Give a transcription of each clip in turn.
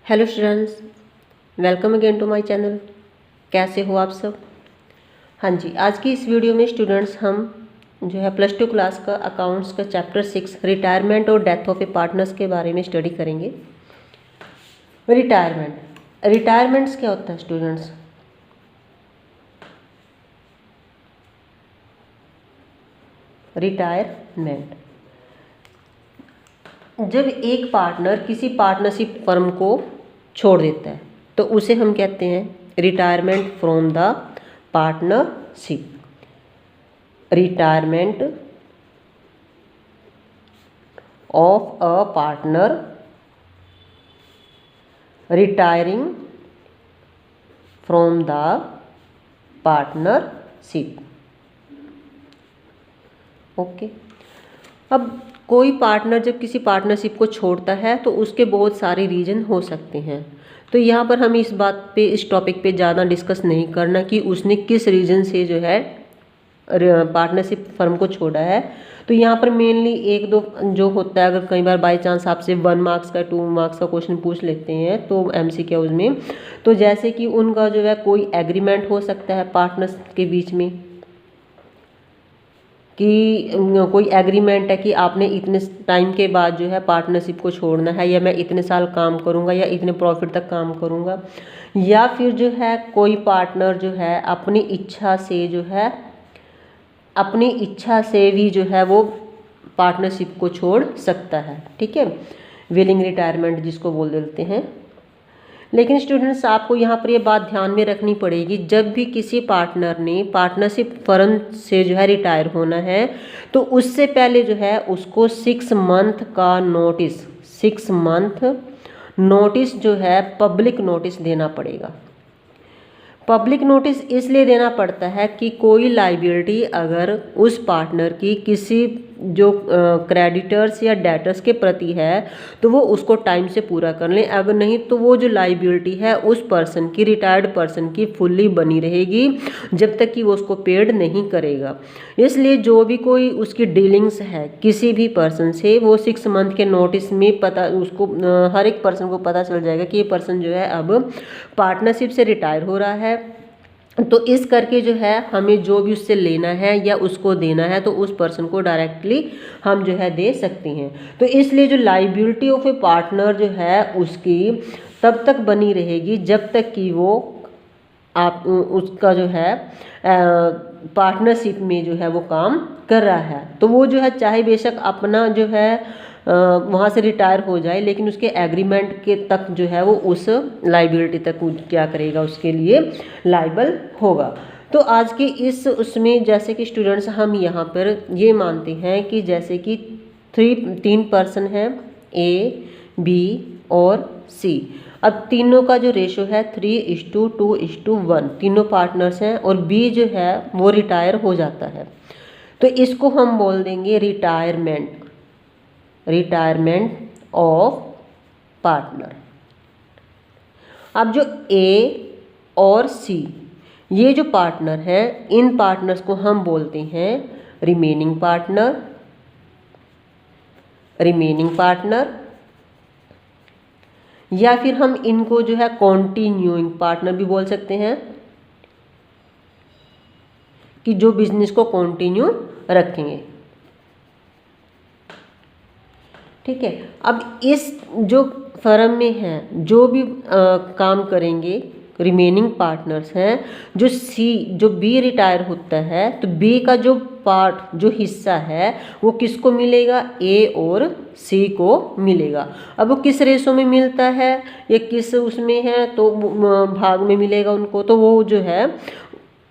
Hello students, welcome again to my channel. कैसे हो आप सब? हाँ जी, आज की इस वीडियो में स्टूडेंट्स हम जो है प्लस 2 क्लास का अकाउंट्स का चैप्टर 6 रिटायरमेंट और डेथ ऑफ ए पार्टनर्स के बारे में स्टडी करेंगे। रिटायरमेंट्स क्या होता है स्टूडेंट्स? रिटायरमेंट जब एक पार्टनर किसी पार्टनरशिप फर्म को छोड़ देता है तो उसे हम कहते हैं retirement from the partnership. Retirement of a partner retiring from the partnership. Okay, अब कोई पार्टनर जब किसी पार्टनरशिप को छोड़ता है तो उसके बहुत सारे रीज़न हो सकते हैं। तो यहाँ पर हम इस बात पे इस टॉपिक पे ज़्यादा डिस्कस नहीं करना कि उसने किस रीज़न से जो है पार्टनरशिप फर्म को छोड़ा है। तो यहाँ पर मेनली एक दो जो होता है, अगर कई बार बाय चांस आपसे 1 मार्क्स का 2 मार्क्स का क्वेश्चन पूछ लेते हैं तो MCQ में, तो जैसे कि उनका जो है कोई एग्रीमेंट हो सकता है पार्टनर्स के बीच में कि कोई एग्रीमेंट है कि आपने इतने टाइम के बाद जो है पार्टनरशिप को छोड़ना है, या मैं इतने साल काम करूंगा या इतने प्रॉफिट तक काम करूंगा। या फिर जो है कोई पार्टनर जो है अपनी इच्छा से भी जो है वो पार्टनरशिप को छोड़ सकता है। ठीक है, विलिंग रिटायरमेंट जिसको बोल देते हैं। लेकिन स्टूडेंट्स आपको यहाँ पर ये बात ध्यान में रखनी पड़ेगी, जब भी किसी पार्टनर ने पार्टनरशिप फर्म से जो है रिटायर होना है तो उससे पहले जो है उसको 6 मंथ का नोटिस 6 मंथ नोटिस जो है पब्लिक नोटिस देना पड़ेगा। पब्लिक नोटिस इसलिए देना पड़ता है कि कोई लाइबिलिटी अगर उस पार्टनर की किसी जो क्रेडिटर्स या डेटर्स के प्रति है तो वो उसको टाइम से पूरा कर लें, अगर नहीं तो वो जो लाइबिलिटी है उस पर्सन की, रिटायर्ड पर्सन की फुल्ली बनी रहेगी जब तक कि वो उसको पेड नहीं करेगा। इसलिए जो भी कोई उसकी डीलिंग्स है किसी भी पर्सन से, वो 6 मंथ के नोटिस में पता उसको हर एक पर्सन को पता चल जाएगा कि ये पर्सन जो है अब पार्टनरशिप से रिटायर हो रहा है। तो इस करके जो है हमें जो भी उससे लेना है या उसको देना है तो उस पर्सन को डायरेक्टली हम जो है दे सकते हैं। तो इसलिए जो लाइबिलिटी ऑफ ए पार्टनर जो है उसकी तब तक बनी रहेगी जब तक कि वो आप उसका जो है पार्टनरशिप में जो है वो काम कर रहा है। तो वो जो है चाहे बेशक अपना जो है वहाँ से रिटायर हो जाए, लेकिन उसके एग्रीमेंट के तक जो है वो उस लाइबिलिटी तक क्या करेगा, उसके लिए लाइबल होगा। तो आज के इस उसमें जैसे कि स्टूडेंट्स हम यहाँ पर ये मानते हैं कि जैसे कि 3 पर्सन हैं, A, B और C। अब तीनों का जो रेशो है 3:2:1, तीनों पार्टनर्स हैं और B जो है वो रिटायर हो जाता है। तो इसको हम बोल देंगे रिटायरमेंट ऑफ पार्टनर। अब जो A और C ये जो पार्टनर है, इन पार्टनर्स को हम बोलते हैं रिमेनिंग पार्टनर, या फिर हम इनको जो है कॉन्टिन्यूइंग पार्टनर भी बोल सकते हैं कि जो बिजनेस को कंटिन्यू रखेंगे। ठीक है, अब इस जो फर्म में है जो भी काम करेंगे रिमेनिंग पार्टनर्स हैं, जो बी रिटायर होता है तो बी का जो पार्ट जो हिस्सा है वो किसको मिलेगा, ए और सी को मिलेगा। अब वो किस रेशो में मिलता है या किस उसमें है तो भाग में मिलेगा उनको, तो वो जो है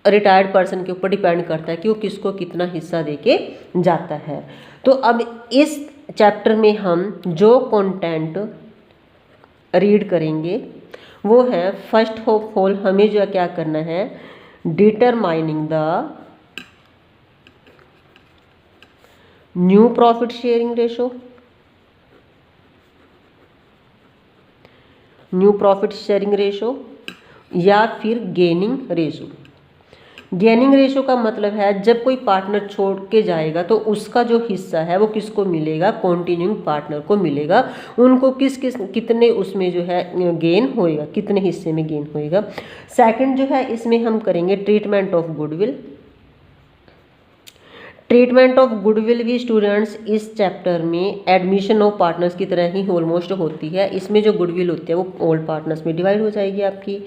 रिटायर्ड पर्सन के ऊपर डिपेंड करता है कि वो किसको कितना हिस्सा देके जाता है। तो अब इस चैप्टर में हम जो कंटेंट रीड करेंगे वो है, फर्स्ट ऑफ ऑल हमें जो क्या करना है, determining the new profit sharing ratio या फिर गेनिंग रेशो। गेनिंग रेशो का मतलब है जब कोई पार्टनर छोड़ के जाएगा तो उसका जो हिस्सा है वो किसको मिलेगा, कॉन्टिन्यूइंग पार्टनर को मिलेगा। उनको कितने उसमें जो है गेन होएगा, कितने हिस्से में गेन होएगा। सेकंड जो है इसमें हम करेंगे treatment of goodwill. Treatment of goodwill भी स्टूडेंट्स इस चैप्टर में एडमिशन ऑफ पार्टनर्स की तरह ही ऑलमोस्ट होती है। इसमें जो गुडविल होती है वो ओल्ड पार्टनर्स में डिवाइड हो जाएगी आपकी।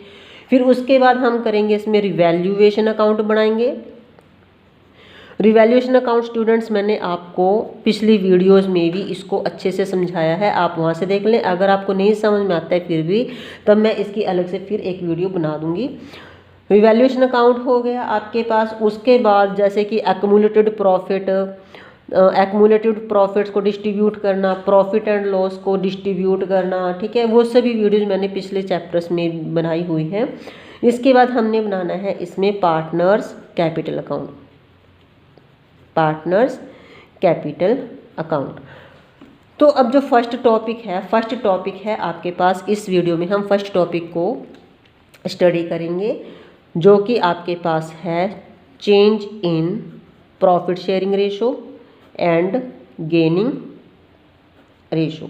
फिर उसके बाद हम करेंगे इसमें रिवैल्यूएशन अकाउंट बनाएंगे। रिवैल्यूएशन अकाउंट स्टूडेंट्स मैंने आपको पिछली वीडियोस में भी इसको अच्छे से समझाया है, आप वहाँ से देख लें। अगर आपको नहीं समझ में आता है फिर भी, तब मैं इसकी अलग से फिर एक वीडियो बना दूँगी। रिवैल्यूएशन अकाउंट हो गया आपके पास। उसके बाद जैसे कि एक्युमुलेटेड प्रॉफिट, एक्युमुलेटेड प्रॉफिट्स को डिस्ट्रीब्यूट करना, प्रॉफिट एंड लॉस को डिस्ट्रीब्यूट करना, ठीक है, वो सभी वीडियोज़ मैंने पिछले चैप्टर्स में बनाई हुई हैं। इसके बाद हमने बनाना है इसमें partners capital account, partners capital account. तो अब जो फर्स्ट टॉपिक है आपके पास, इस वीडियो में हम फर्स्ट टॉपिक को स्टडी करेंगे जो कि आपके पास है change in profit sharing ratio and gaining ratio.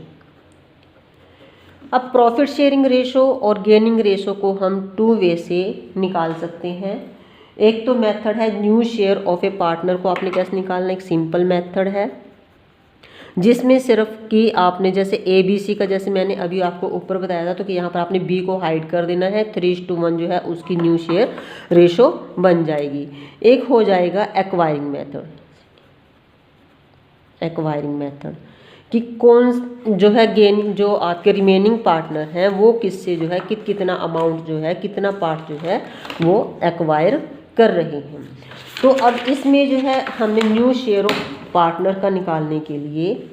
अब प्रॉफिट शेयरिंग रेशो और गेनिंग रेशो को हम 2 वे से निकाल सकते हैं। एक तो मेथड है new share of A partner को आपने कैसे निकालना, एक सिंपल मेथड है जिसमें सिर्फ कि आपने जैसे ABC का, जैसे मैंने अभी आपको ऊपर बताया था, तो कि यहाँ पर आपने B को हाइड कर देना है, 3:1 जो है उसकी न्यू शेयर रेशो बन जाएगी। एक हो जाएगा एक्वायरिंग मेथड, एक्वायरिंग मेथड कि कौन जो है गेन, जो आपके रिमेनिंग पार्टनर हैं वो किससे जो है कितना अमाउंट जो है, कितना पार्ट जो है वो एक्वायर कर रहे हैं। तो अब इसमें जो है हमने न्यू शेयर ऑफ पार्टनर का निकालने के लिए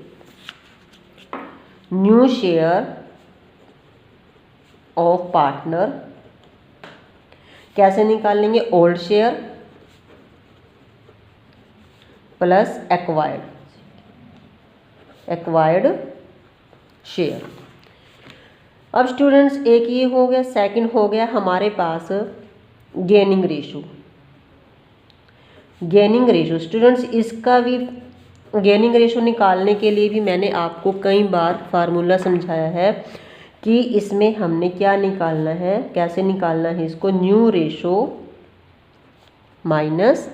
न्यू शेयर ऑफ पार्टनर कैसे निकालेंगे, old share plus acquired share. अब स्टूडेंट्स एक ये हो गया। सेकंड हो गया हमारे पास gaining ratio. Gaining ratio students, इसका भी गेनिंग रेशो निकालने के लिए भी मैंने आपको कई बार फार्मूला समझाया है कि इसमें हमने क्या निकालना है, कैसे निकालना है इसको, new ratio minus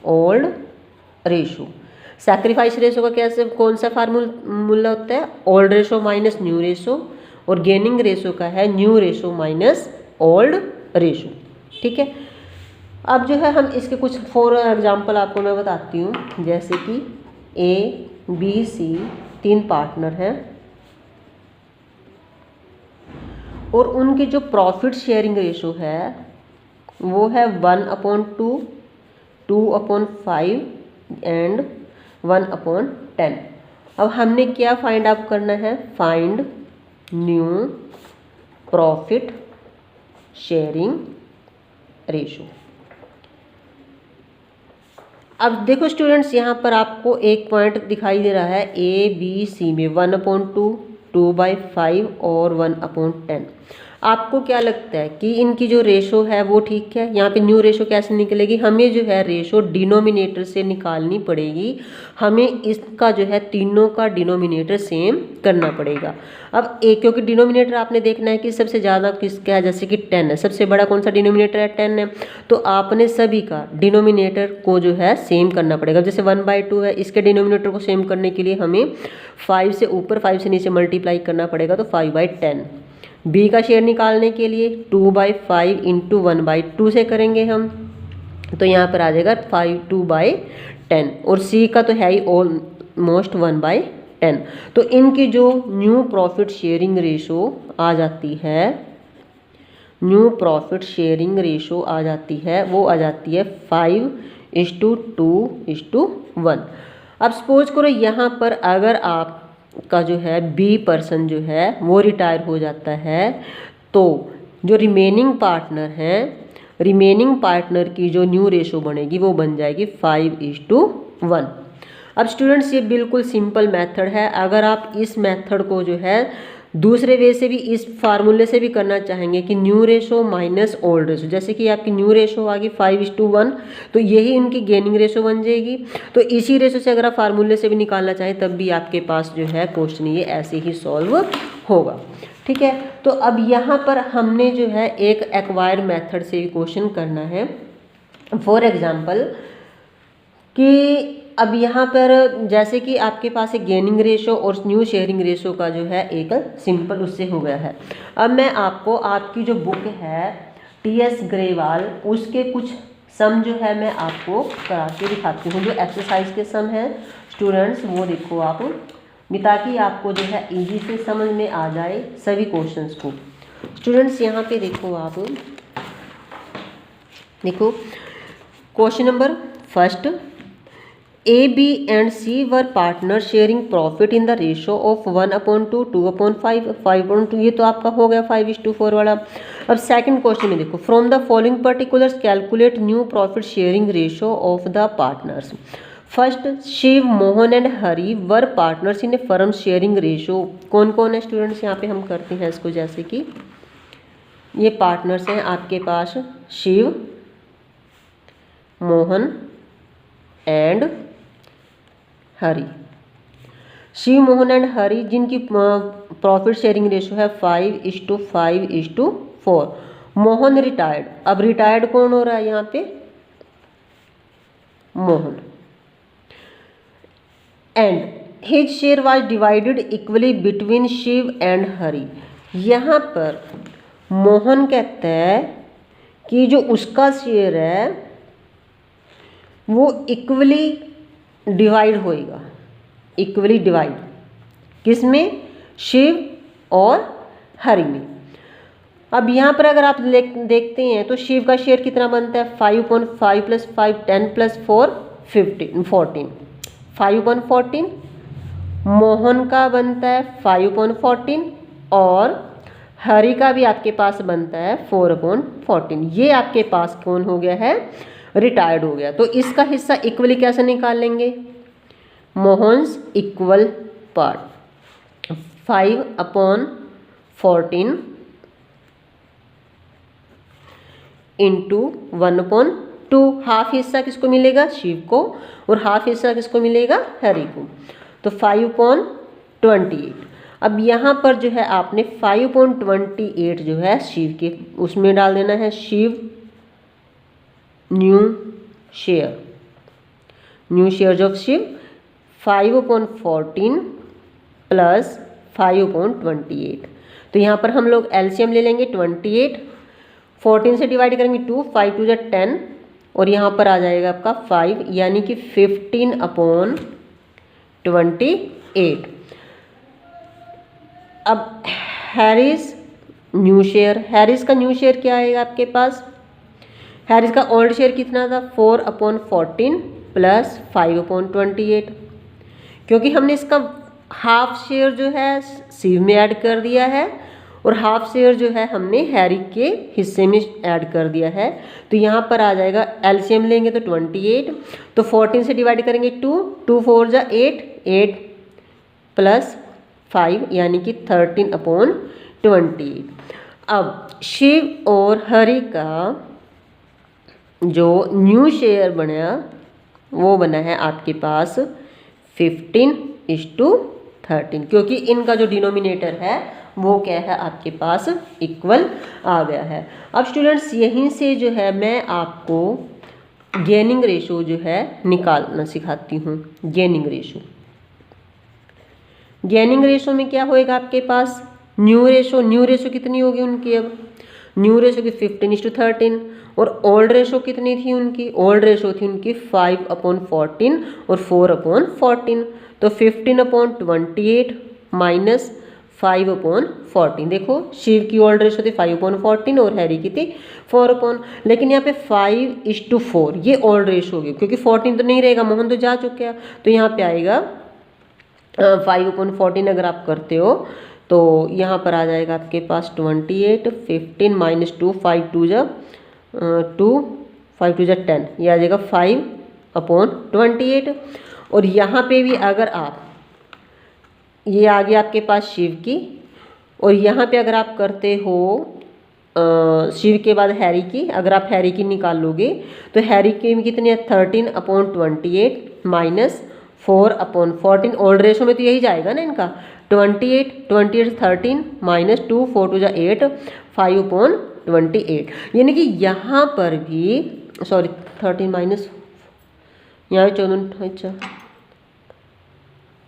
old ratio. Sacrifice ratio का कैसे, कौन सा फार्मूला होता है, old ratio minus new ratio, और गेनिंग रेशो का है new ratio minus old ratio. ठीक है, अब जो है हम इसके कुछ फॉर एग्जांपल आपको मैं बताती हूँ। जैसे कि ABC 3 पार्टनर हैं और उनकी जो प्रॉफिट शेयरिंग रेशो है वो है 1/2, 2/5 एंड 1/10। अब हमने क्या फाइंड आउट करना है, find new profit sharing ratio. अब देखो स्टूडेंट्स, यहाँ पर आपको एक पॉइंट दिखाई दे रहा है ABC में 1/2, 2/5 और 1/10। आपको क्या लगता है कि इनकी जो रेशो है वो ठीक है? यहाँ पे न्यू रेशो कैसे निकलेगी, हमें जो है रेशो डिनोमिनेटर से निकालनी पड़ेगी। हमें इसका जो है तीनों का डिनोमिनेटर सेम करना पड़ेगा। अब एक, क्योंकि डिनोमिनेटर आपने देखना है कि सबसे ज़्यादा किसका है, जैसे कि 10 है, सबसे बड़ा कौन सा डिनोमिनेटर है, 10 है। तो आपने सभी का डिनोमिनेटर को जो है सेम करना पड़ेगा। जैसे 1/2 है, इसके डिनोमिनेटर को सेम करने के लिए हमें 5 से ऊपर 5 से नीचे मल्टीप्लाई करना पड़ेगा, तो 5/10। B का शेयर निकालने के लिए 2/5 इंटू 1/2 से करेंगे हम, तो यहाँ पर आ जाएगा 2/10। और C का तो है ही ऑलमोस्ट 1/10। तो इनकी जो न्यू प्रॉफिट शेयरिंग रेशो आ जाती है, न्यू प्रॉफिट शेयरिंग रेशो आ जाती है, वो आ जाती है 5:2:1। अब सपोज करो यहाँ पर अगर आप का जो है B पर्सन जो है वो रिटायर हो जाता है, तो जो रिमेनिंग पार्टनर हैं, रिमेनिंग पार्टनर की जो न्यू रेशो बनेगी वो बन जाएगी 5:1। अब स्टूडेंट्स ये बिल्कुल सिंपल मेथड है। अगर आप इस मेथड को जो है दूसरे वे से भी इस फार्मूले से भी करना चाहेंगे कि new ratio minus old ratio, जैसे कि आपकी न्यू रेशो आ गई 5:1, तो यही उनकी गेनिंग रेशो बन जाएगी। तो इसी रेशो से अगर आप फार्मूले से भी निकालना चाहें तब भी आपके पास जो है क्वेश्चन ये ऐसे ही सॉल्व होगा। ठीक है, तो अब यहाँ पर हमने जो है एक एक्वायर मेथड से भी क्वेश्चन करना है। फॉर एग्जाम्पल कि अब यहाँ पर जैसे कि आपके पास एक गेनिंग रेशो और न्यू शेयरिंग रेशो का जो है एक सिंपल उससे हो गया है। अब मैं आपको आपकी जो बुक है TS ग्रेवाल उसके कुछ सम जो है मैं आपको करा के दिखाती हूँ, जो एक्सरसाइज के सम हैं स्टूडेंट्स वो देखो आप, ताकि आपको जो है इजी से समझ में आ जाए सभी क्वेश्चंस को। स्टूडेंट्स यहाँ पे देखो आप, देखो question number first, A, B and C were partners sharing profit in the ratio of 1/2, 2/5, 5/2, ये तो आपका हो गया 5:4 वाला। अब सेकंड क्वेश्चन में देखो, from the following particulars calculate new profit sharing ratio of the partners. First, Shiv, Mohan and Hari were partners in a firm sharing ratio. कौन कौन है स्टूडेंट्स, यहाँ पे हम करते हैं इसको, जैसे कि ये पार्टनर्स हैं आपके पास शिव, मोहन एंड हरी। शिव, मोहन एंड हरी जिनकी प्रॉफिट शेयरिंग रेशो है 5:5:4। मोहन रिटायर्ड, अब रिटायर्ड कौन हो रहा है यहाँ पे, Mohan, and his share was divided equally between Shiv and Hari. यहाँ पर मोहन कहता है कि जो उसका शेयर है वो इक्वली डिवाइड होएगा, इक्वली डिवाइड किस में, शिव और हरि में। अब यहाँ पर अगर आप देखते हैं तो शिव का शेयर कितना बनता है, 5/5 + 5 10 + 4 15 14, 5/14। मोहन का बनता है 5/14 और हरि का भी आपके पास बनता है 4/14। ये आपके पास कौन हो गया है, रिटायर्ड हो गया। तो इसका हिस्सा इक्वली कैसे निकाल लेंगे, Mohan's equal part 5/14 into 1/2। Half हिस्सा किसको मिलेगा, शिव को, और हाफ हिस्सा किसको मिलेगा, हरि को। तो 5/28। अब यहाँ पर जो है आपने 5/28 जो है शिव के उसमें डाल देना है, Shiv new share of Shiv 5/14 + 5/28। तो यहाँ पर हम लोग एलसीएम ले लेंगे 28, 14 से डिवाइड करेंगे 2, 5 2 = 10 और यहाँ पर आ जाएगा आपका 5, यानी कि 15/28। अब हैरिस न्यू शेयर, हैरिस का न्यू शेयर क्या आएगा आपके पास, हैरिस का ओल्ड शेयर कितना था, 4/14 + 5/28, क्योंकि हमने इसका हाफ शेयर जो है शिव में ऐड कर दिया है और हाफ शेयर जो है हमने हैरी के हिस्से में ऐड कर दिया है। तो यहाँ पर आ जाएगा, एलसीएम लेंगे तो 28, तो 14 से डिवाइड करेंगे 2, 2 4 = 8, 8 + 5 यानी कि 13/28। अब शिव और हरि का जो न्यू शेयर बना वो बना है आपके पास 15:13, क्योंकि इनका जो डिनोमिनेटर है वो क्या है आपके पास इक्वल आ गया है। अब स्टूडेंट्स यहीं से जो है मैं आपको गेनिंग रेशो जो है निकालना सिखाती हूँ। गेनिंग रेशो में क्या होएगा आपके पास, न्यू रेशो कितनी होगी उनकी, अब न्यू रेशो की 15:13 और ओल्ड रेशो कितनी थी उनकी, ओल्ड रेशो थी उनकी 5/14 और 4/14। तो 15/28 माइनस 5/14। देखो शिव की ओल्ड रेशो थी 5/14 और हैरी की थी 4/, लेकिन यहाँ पे 5:4 ये ओल्ड रेशो होगी, क्योंकि 14 तो नहीं रहेगा, मोहन तो जा चुके हैं। तो यहाँ पे आएगा 5/14 अगर आप करते हो तो यहाँ पर आ जाएगा आपके पास 28, 15 - 2, 5 2 = 2, 5 2 = 10, ये आ जाएगा 5/28। और यहाँ पे भी अगर आप, ये आ गया आपके पास शिव की, और यहाँ पे अगर आप करते हो शिव के बाद हैरी की, अगर आप हैरी की निकाल लोगे तो हैरी की में कितनी है 13/28 माइनस 4/14। ओल्ड रेशो में तो यही जाएगा ना इनका, 28 13 माइनस 2 4 2 8 5/28। यानी कि यहाँ पर भी सॉरी 13 माइनस यहाँ 14, अच्छा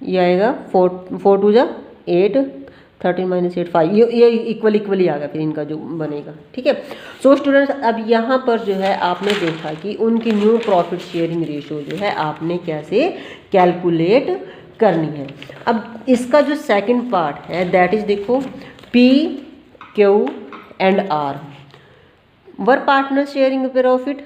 ये आएगा 4 2 8 13 माइनस 8 5, ये इक्वली आ गया फिर इनका जो बनेगा। ठीक है। सो स्टूडेंट्स अब यहाँ पर जो है आपने देखा कि उनकी न्यू प्रॉफिट शेयरिंग रेशो जो है आपने कैसे कैलकुलेट करनी है। अब इसका जो सेकंड पार्ट है दैट इज देखो P Q and R were partner sharing profit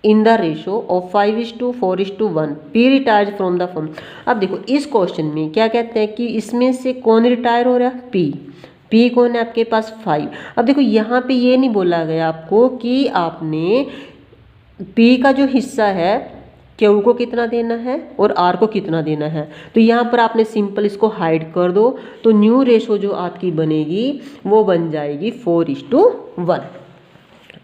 in the ratio of 5:4:1 P retired from the firm. अब देखो इस क्वेश्चन में क्या कहते हैं कि इसमें से कौन रिटायर हो रहा है, पी कौन है आपके पास 5। अब देखो यहाँ पे ये नहीं बोला गया आपको कि आपने पी का जो हिस्सा है क्यू को कितना देना है और आर को कितना देना है, तो यहाँ पर आपने सिंपल इसको हाइड कर दो तो न्यू रेशो जो आपकी बनेगी वो बन जाएगी 4:1।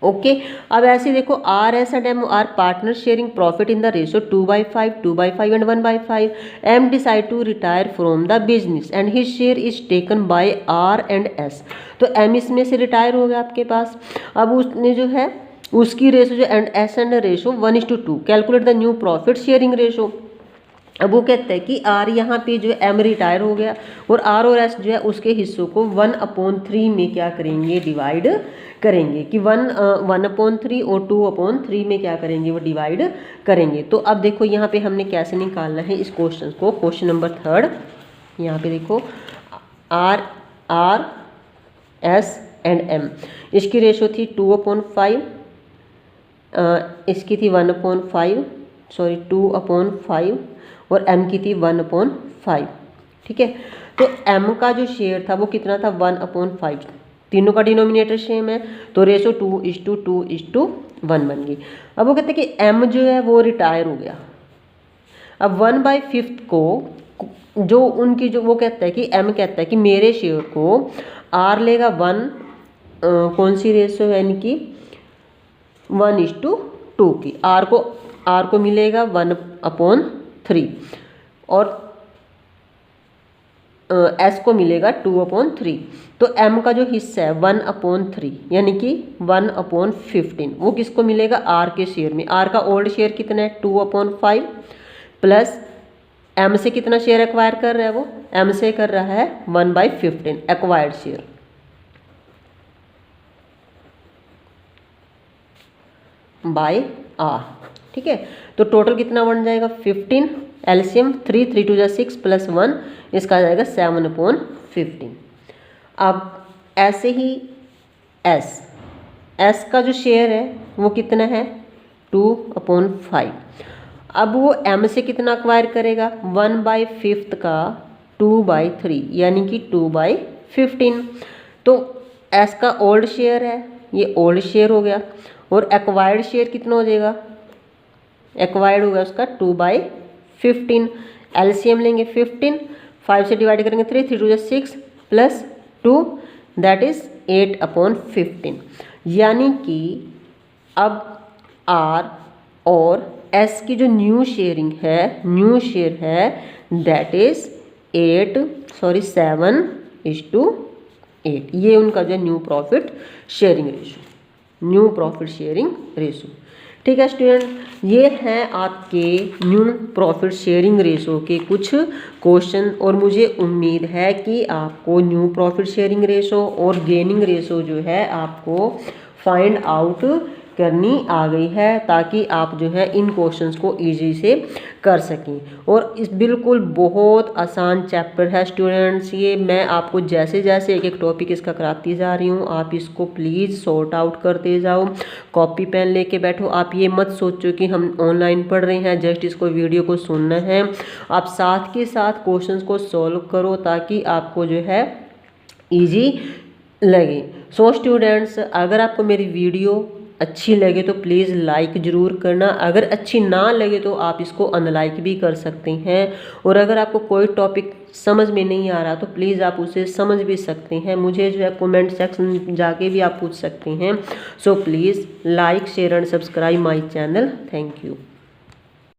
ओके। अब ऐसे देखो R S and M R partner sharing profit in the ratio 2/5 2/5 and 1/5। M decide to retire from the business and his share is taken by R and S. तो एम इसमें से रिटायर हो गया आपके पास। अब उसने जो है उसकी रेशो जो and S and ratio 1:2। Calculate the new profit sharing ratio. अब वो कहते हैं कि आर यहाँ पे जो एम रिटायर हो गया और आर और एस जो है उसके हिस्सों को 1/3 में क्या करेंगे डिवाइड करेंगे कि 1/3 और 2/3 में क्या करेंगे वो डिवाइड करेंगे। तो अब देखो यहाँ पे हमने कैसे निकालना है इस क्वेश्चन को। क्वेश्चन नंबर 3 यहाँ पे देखो आर एस एंड एम, इसकी रेशो थी 2/5, इसकी थी 1/5 सॉरी 2/5 और m की थी 1/5। ठीक है। तो m का जो शेयर था वो कितना था 1/5, तीनों का डिनोमिनेटर सेम है तो रेशो 2:2:1 बन गई। अब वो कहते हैं कि m जो है वो रिटायर हो गया। अब 1/5 को जो उनकी जो वो कहता है कि m कहता है कि मेरे शेयर को r लेगा 1 कौन सी रेशो है इनकी 1:2 की, r को मिलेगा 1/3 और s को मिलेगा 2/3। तो m का जो हिस्सा है 1/3 यानी कि 1/15 वो किसको मिलेगा r के शेयर में। r का ओल्ड शेयर कितना है 2/5 प्लस m से कितना शेयर एक्वायर कर रहा है वो m से कर रहा है 1/15 एक्वायर्ड शेयर। Bye r। ठीक है। तो टोटल कितना बन जाएगा 15, एलसीएम 3 3 2 6 प्लस 1 इसका आ जाएगा 7/15। अब ऐसे ही एस का जो शेयर है वो कितना है 2/5। अब वो एम से कितना अक्वायर करेगा 1/5 का 2/3 यानी कि 2/15। तो एस का ओल्ड शेयर है ये ओल्ड शेयर हो गया और एक्वायर्ड शेयर कितना हो जाएगा एक्वायर्ड होगा उसका 2/15। एलसीएम लेंगे 15, 5 से डिवाइड करेंगे 3 3 2 6 प्लस 2 दैट इज 8/15। यानी कि अब आर और एस की जो न्यू शेयर है दैट इज 7:8। ये उनका जो न्यू प्रॉफिट शेयरिंग रेशो। ठीक है स्टूडेंट, ये हैं आपके न्यू प्रॉफिट शेयरिंग रेशो के कुछ क्वेश्चन और मुझे उम्मीद है कि आपको न्यू प्रॉफिट शेयरिंग रेशो और गेनिंग रेशो जो है आपको फाइंड आउट करनी आ गई है ताकि आप जो है इन क्वेश्चंस को इजी से कर सकें। और इस बिल्कुल बहुत आसान चैप्टर है स्टूडेंट्स, ये मैं आपको जैसे जैसे एक एक टॉपिक इसका कराती जा रही हूँ आप इसको प्लीज़ सॉर्ट आउट करते जाओ, कॉपी पेन लेके बैठो। आप ये मत सोचो कि हम ऑनलाइन पढ़ रहे हैं जस्ट इसको वीडियो को सुनना है, आप साथ के साथ क्वेश्चंस को सॉल्व करो ताकि आपको जो है ईजी लगे। सो स्टूडेंट्स, अगर आपको मेरी वीडियो अच्छी लगे तो प्लीज़ लाइक ज़रूर करना, अगर अच्छी ना लगे तो आप इसको अनलाइक भी कर सकते हैं। और अगर आपको कोई टॉपिक समझ में नहीं आ रहा तो प्लीज़ आप उसे समझ भी सकते हैं, मुझे जो है कमेंट सेक्शन जाके भी आप पूछ सकते हैं। So please like share and subscribe my channel. Thank you.